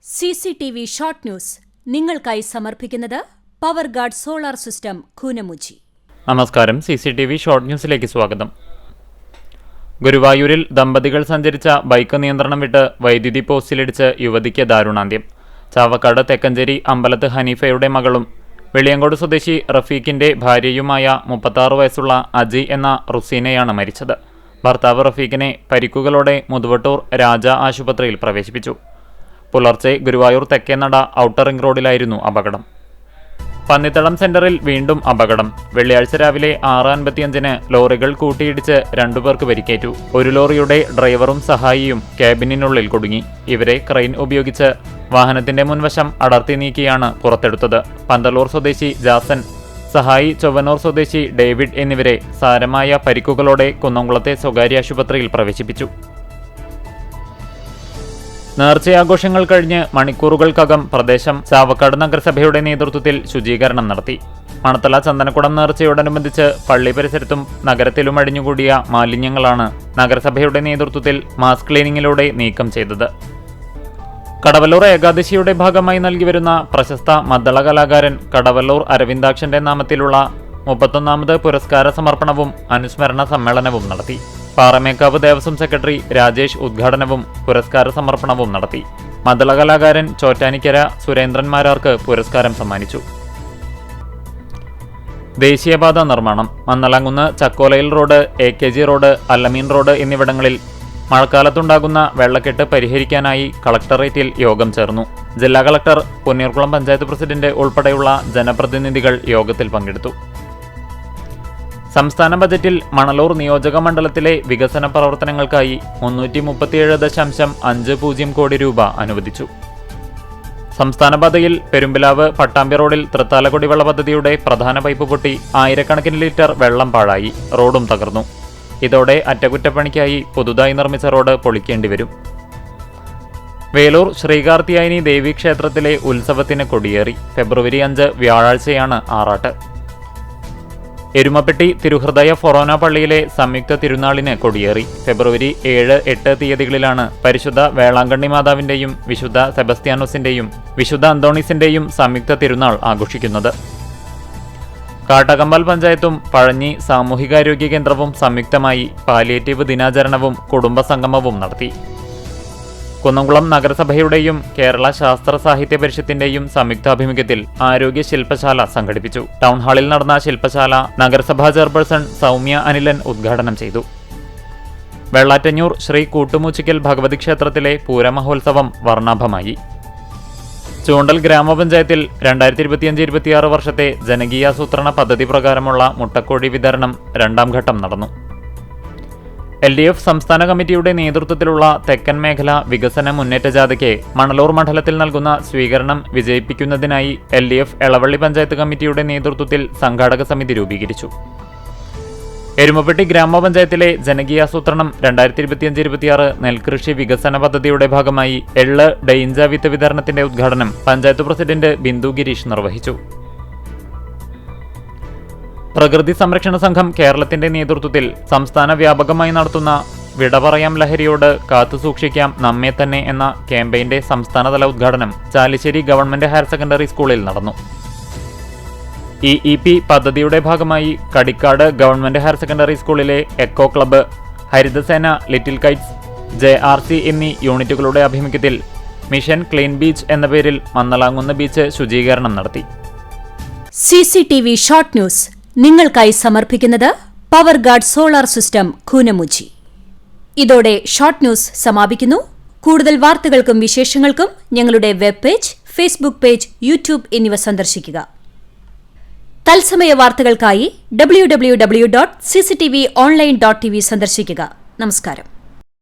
CCTV short news നിങ്ങൾക്കായി സമർപ്പിക്കുന്നത് power guard solar system Koonamuchi. നമസ്കാരം. CCTV ഷോർട്ട് ന്യൂസിലേക്ക് സ്വാഗതം. ഗുരുവായൂരിൽ ദമ്പതികൾ സഞ്ചരിച്ച ബൈക്ക് നിയന്ത്രണം വിട്ട് വൈദ്യുതി പോസ്റ്റിലിടിച്ച് യുവതിക്ക് ദാരുണാന്ത്യം. ചാവക്കാട് തെക്കഞ്ചേരി അമ്പലത്ത് ഹനീഫയുടെ മകളും വെളിയങ്കോട് സ്വദേശി റഫീഖിന്റെ ഭാര്യയുമായ 36 വയസ്സുള്ള അജി എന്ന റുസീനയാണ് മരിച്ചത്. ഭർത്താവ് റഫീഖിനെ പരിക്കുകളോടെ മുതുവട്ടൂർ രാജ ആശുപത്രിയിൽ പ്രവേശിപ്പിച്ചു. പുലർച്ചെ ഗുരുവായൂർ തെക്കേനട ഔട്ടർ റിംഗ് റോഡിലായിരുന്നു അപകടം. പന്നിത്തളം സെന്ററിൽ വീണ്ടും അപകടം. വെള്ളിയാഴ്ച രാവിലെ 6:55 ലോറികൾ കൂട്ടിയിടിച്ച് 2 പേർക്ക് പരിക്കേറ്റു. ഒരു ലോറിയുടെ ഡ്രൈവറും സഹായിയും ക്യാബിനുള്ളിൽ കുടുങ്ങി. ഇവരെ ക്രെയിൻ ഉപയോഗിച്ച് വാഹനത്തിന്റെ മുൻവശം അടർത്തി നീക്കിയാണ് പുറത്തെടുത്തത്. പന്തലൂർ സ്വദേശി ജാസൻ, സഹായി ചൊവ്വനൂർ സ്വദേശി ഡേവിഡ് എന്നിവരെ സാരമായ പരിക്കുകളോടെ കുന്നംകുളത്തെ സ്വകാര്യ ആശുപത്രിയിൽ പ്രവേശിപ്പിച്ചു. നേർച്ചയാഘോഷങ്ങൾ കഴിഞ്ഞ് മണിക്കൂറുകൾക്കകം പ്രദേശം ചാവക്കാട് നഗരസഭയുടെ നേതൃത്വത്തിൽ ശുചീകരണം നടത്തി. മണത്തല ചന്ദനക്കുടം നേർച്ചയോടനുബന്ധിച്ച് പള്ളി പരിസരത്തും നഗരത്തിലും അടിഞ്ഞുകൂടിയ മാലിന്യങ്ങളാണ് നഗരസഭയുടെ നേതൃത്വത്തിൽ മാസ് ക്ലീനിങ്ങിലൂടെ നീക്കം ചെയ്തത്. കടവല്ലൂർ ഏകാദശിയുടെ ഭാഗമായി നൽകിവരുന്ന പ്രശസ്ത മദ്ദള കലാകാരൻ കടവല്ലൂർ അരവിന്ദാക്ഷന്റെ നാമത്തിലുള്ള 31ാമത് പുരസ്കാര സമർപ്പണവും അനുസ്മരണ സമ്മേളനവും നടത്തി. പാറമേക്കാവ് ദേവസ്വം സെക്രട്ടറി രാജേഷ് ഉദ്ഘാടനവും പുരസ്കാര സമർപ്പണവും നടത്തി. മദ്ദള കലാകാരൻ ചോറ്റാനിക്കര സുരേന്ദ്രൻ മാരാർക്ക് പുരസ്കാരം സമ്മാനിച്ചു. ദേശീയപാത നിർമ്മാണം. മന്നലാങ്കുന്ന് ചക്കോലയിൽ road, AKG road, Allameen road എന്നിവിടങ്ങളിൽ മഴക്കാലത്തുണ്ടാകുന്ന വെള്ളക്കെട്ട് പരിഹരിക്കാനായി കളക്ടറേറ്റിൽ യോഗം ചേർന്നു. ജില്ലാ കളക്ടർ, പൊന്നിയൂർക്കുളം പഞ്ചായത്ത് പ്രസിഡന്റ് ഉൾപ്പെടെയുള്ള ജനപ്രതിനിധികൾ യോഗത്തിൽ പങ്കെടുത്തു. സംസ്ഥാന ബജറ്റിൽ മണലൂർ നിയോജക മണ്ഡലത്തിലെ വികസന പ്രവർത്തനങ്ങൾക്കായി 337.50 കോടി രൂപ അനുവദിച്ചു. സംസ്ഥാന പാതയിൽ പെരുമ്പിലാവ് പട്ടാമ്പി റോഡിൽ തൃത്താലക്കുടിവെള്ള പദ്ധതിയുടെ പ്രധാന പൈപ്പ് പൊട്ടി ആയിരക്കണക്കിന് ലിറ്റർ വെള്ളം പാഴായി. റോഡും തകർന്നു. ഇതോടെ അറ്റകുറ്റപ്പണിക്കായി പുതുതായി നിർമ്മിച്ച റോഡ് പൊളിക്കേണ്ടി വരും. വേലൂർ ശ്രീകാർത്തിയായനി ദേവീക്ഷേത്രത്തിലെ ഉത്സവത്തിന് കൊടിയേറി. ഫെബ്രുവരി 5 വ്യാഴാഴ്ചയാണ് ആറാട്ട്. എരുമപ്പെട്ടി തിരുഹൃദയ ഫൊറോന പള്ളിയിലെ സംയുക്ത തിരുനാളിന് കൊടിയേറി. ഫെബ്രുവരി 7, 8 തീയതികളിലാണ് പരിശുദ്ധ വേളാങ്കണ്ണി മാതാവിന്റെയും വിശുദ്ധ സെബസ്ത്യാനോസിന്റെയും വിശുദ്ധ അന്തോണീസിന്റെയും സംയുക്ത തിരുനാൾ ആഘോഷിക്കുന്നത്. കാട്ടകമ്പാൽ പഞ്ചായത്തും പഴഞ്ഞി സാമൂഹികാരോഗ്യ കേന്ദ്രവും സംയുക്തമായി പാലിയേറ്റീവ് ദിനാചരണവും കുടുംബസംഗമവും നടത്തി. കുന്നംകുളം നഗരസഭയുടെയും കേരള ശാസ്ത്ര സാഹിത്യ പരിഷത്തിന്റെയും സംയുക്താഭിമുഖ്യത്തിൽ ആരോഗ്യ ശില്പശാല സംഘടിപ്പിച്ചു. ടൗൺ ഹാളിൽ നടന്ന ശില്പശാല നഗരസഭാ ചെയർപേഴ്സൺ സൗമ്യ അനിലൻ ഉദ്ഘാടനം ചെയ്തു. വെള്ളാറ്റഞ്ഞൂർ ശ്രീ കൂട്ടുമൂച്ചിക്കൽ ഭഗവതി ക്ഷേത്രത്തിലെ പൂരമഹോത്സവം വർണ്ണാഭമായി. ചൂണ്ടൽ ഗ്രാമപഞ്ചായത്തിൽ 2025-26 വർഷത്തെ ജനകീയാസൂത്രണ പദ്ധതി പ്രകാരമുള്ള മുട്ടക്കോഴി വിതരണം 2ാം ഘട്ടം നടന്നു. LDF സംസ്ഥാന കമ്മിറ്റിയുടെ നേതൃത്വത്തിലുള്ള തെക്കൻ മേഖല വികസന മുന്നേറ്റ ജാഥയ്ക്ക് മണലൂർ മണ്ഡലത്തിൽ നൽകുന്ന സ്വീകരണം വിജയിപ്പിക്കുന്നതിനായി LDF എളവള്ളി പഞ്ചായത്ത് കമ്മിറ്റിയുടെ നേതൃത്വത്തിൽ സംഘാടക സമിതി രൂപീകരിച്ചു. എരുമപ്പെട്ടി ഗ്രാമപഞ്ചായത്തിലെ ജനകീയാസൂത്രണം 2025-26 നെൽകൃഷി വികസന പദ്ധതിയുടെ ഭാഗമായി എള്ള് ഡെയിഞ്ച വിത്ത് വിതരണത്തിന്റെ ഉദ്ഘാടനം പഞ്ചായത്ത് പ്രസിഡന്റ് ബിന്ദു ഗിരീഷ് നിർവഹിച്ചു. പ്രകൃതി സംരക്ഷണ സംഘം കേരളത്തിന്റെ നേതൃത്വത്തിൽ സംസ്ഥാന വ്യാപകമായി നടത്തുന്ന വിട പറയാം ലഹരിയോട് കാത്തുസൂക്ഷിക്കാം നമ്മെ തന്നെ എന്ന ക്യാമ്പയിന്റെ സംസ്ഥാനതല ഉദ്ഘാടനം ചാലിശ്ശേരി ഗവൺമെന്റ് ഹയർ സെക്കൻഡറി സ്കൂളിൽ നടന്നു. EEP പദ്ധതിയുടെ ഭാഗമായി കടിക്കാട് ഗവൺമെന്റ് ഹയർ സെക്കൻഡറി സ്കൂളിലെ eco club, Harithasena, little kites, JRC എന്നീ യൂണിറ്റുകളുടെ ആഭിമുഖ്യത്തിൽ മിഷൻ ക്ലീൻ ബീച്ച് എന്ന പേരിൽ മന്നലാങ്കുന്ന് ബീച്ച് ശുചീകരണം നടത്തി. CCTV ഷോർട്ട് ന്യൂസ് നിങ്ങൾക്കായി സമർപ്പിക്കുന്നത് power guard solar system Koonamuchi. ഇതോടെ ഷോർട്ട് ന്യൂസ് സമാപിക്കുന്നു. കൂടുതൽ വാർത്തകൾക്കും വിശേഷങ്ങൾക്കും ഞങ്ങളുടെ web page, Facebook page, YouTube എന്നിവ സന്ദർശിക്കുക. തത്സമയ വാർത്തകൾക്കായി www.cctv online.tv സന്ദർശിക്കുക. നമസ്കാരം.